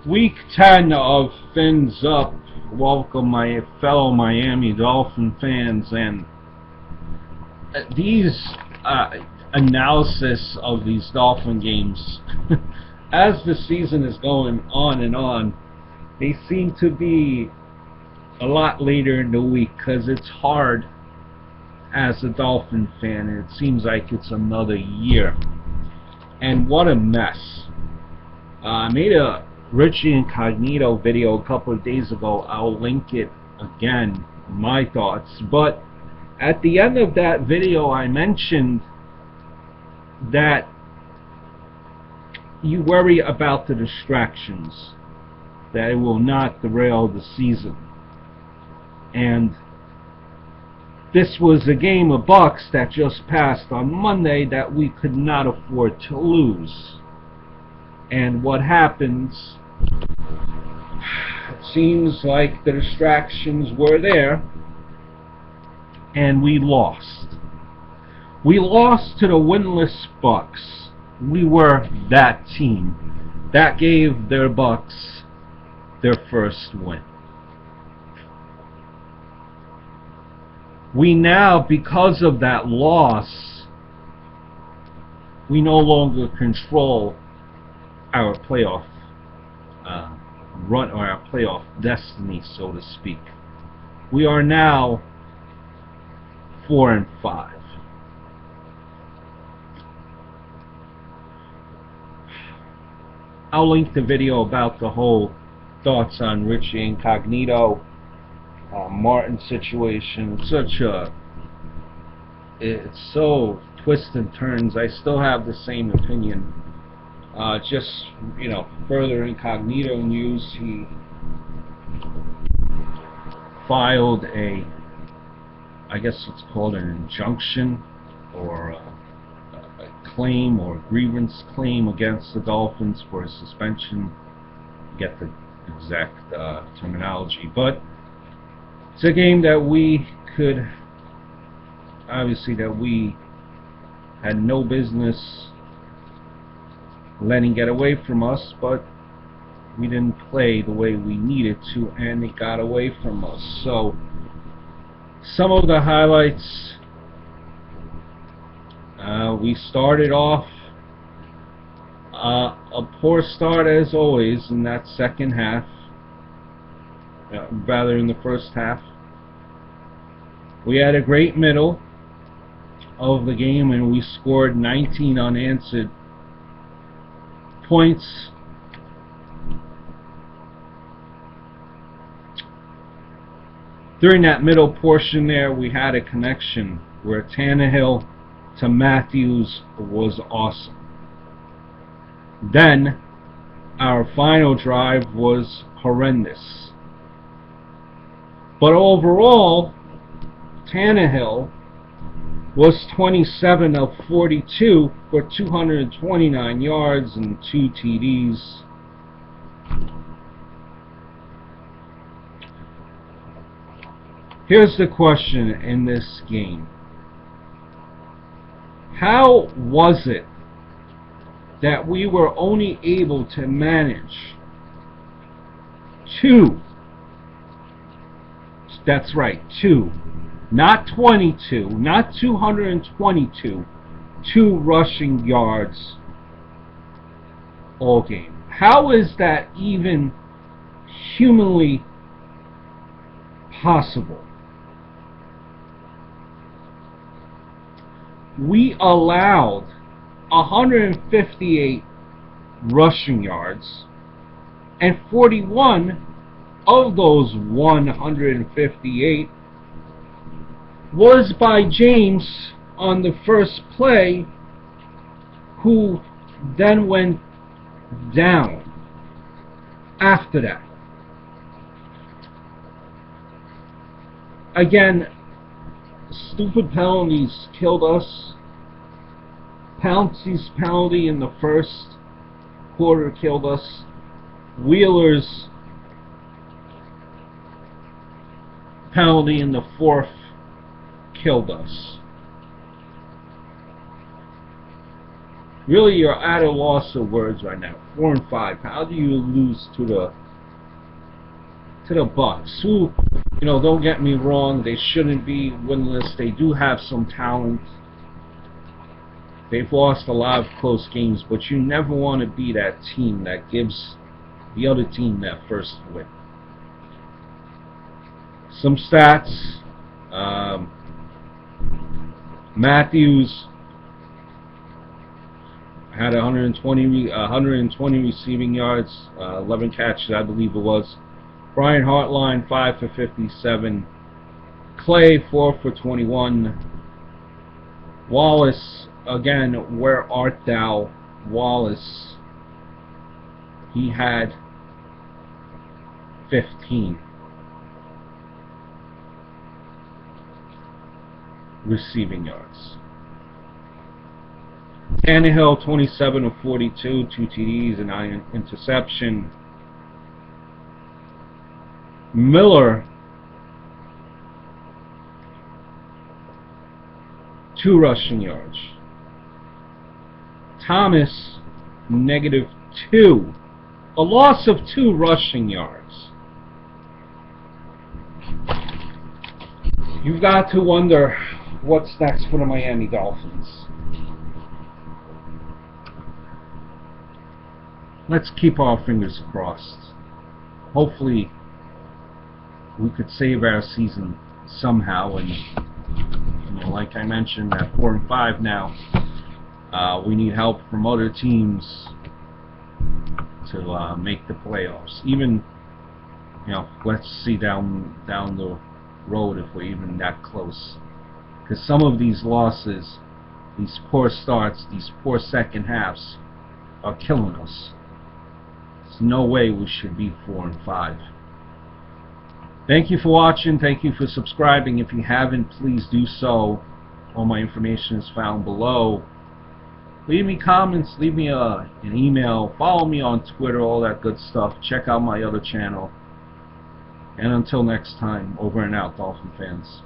Week 10 of Fins Up. Welcome my fellow Miami Dolphin fans, and these analysis of these Dolphin games as the season is going on and on, they seem to be a lot later in the week because it's hard as a Dolphin fan, and it seems like it's another year. And what a mess. I made a Richie Incognito video a couple of days ago. I'll link it again, my thoughts. But at the end of that video, I mentioned that you worry about the distractions, that it will not derail the season. And this was a game of Bucs that just passed on Monday that we could not afford to lose. And what happens, it seems like the distractions were there, and we lost. We lost to the winless Bucs. We were that team that gave their Bucs their first win. We now, because of that loss, we no longer control our playoff run, or our playoff destiny, so to speak. We are now 4-5. I'll link the video about the whole thoughts on Richie Incognito, Martin situation. It's so twists and turns. I still have the same opinion. Just, further Incognito news, he filed I guess it's called an injunction, or a claim, or a grievance claim against the Dolphins for a suspension. Get the exact terminology, but it's a game that we could, obviously, that we had no business letting get away from us, but we didn't play the way we needed to, and it got away from us. So some of the highlights, we started off a poor start as always in that second half, rather in the first half. We had a great middle of the game, and we scored 19 unanswered points. During that middle portion there, we had a connection where Tannehill to Matthews was awesome. Then our final drive was horrendous. But overall, Tannehill was 27 of 42 for 229 yards and 2 TDs. Here's the question in this game. How was it that we were only able to manage 2, that's right, 2, not 22, not 222, 2 rushing yards all game? How is that even humanly possible? We allowed 158 rushing yards, and 41 of those 158 was by James on the first play, who then went down after that. Again, stupid penalties killed us. Pouncey's penalty in the first quarter killed us. Wheeler's penalty in the fourth killed us. Really, you're at a loss of words right now. 4-5. How do you lose to the Bucs? Who, don't get me wrong, they shouldn't be winless. They do have some talent. They've lost a lot of close games, but you never want to be that team that gives the other team that first win. Some stats. Matthews had 120 receiving yards, 11 catches, I believe it was. Brian Hartline, 5 for 57. Clay, 4 for 21. Wallace, again, where art thou, Wallace? He had 15 receiving yards. Tannehill, 27 of 42, 2 TDs and an interception. Miller, 2 rushing yards. Thomas, -2. A loss of 2 rushing yards. You've got to wonder what's next for the Miami Dolphins. Let's keep our fingers crossed. Hopefully we could save our season somehow, and like I mentioned, at 4-5 now, we need help from other teams to make the playoffs. Even, let's see down the road if we're even that close. Because some of these losses, these poor starts, these poor second halves, are killing us. There's no way we should be 4-5. Thank you for watching. Thank you for subscribing. If you haven't, please do so. All my information is found below. Leave me comments. Leave me an email. Follow me on Twitter. All that good stuff. Check out my other channel. And until next time, over and out, Dolphin fans.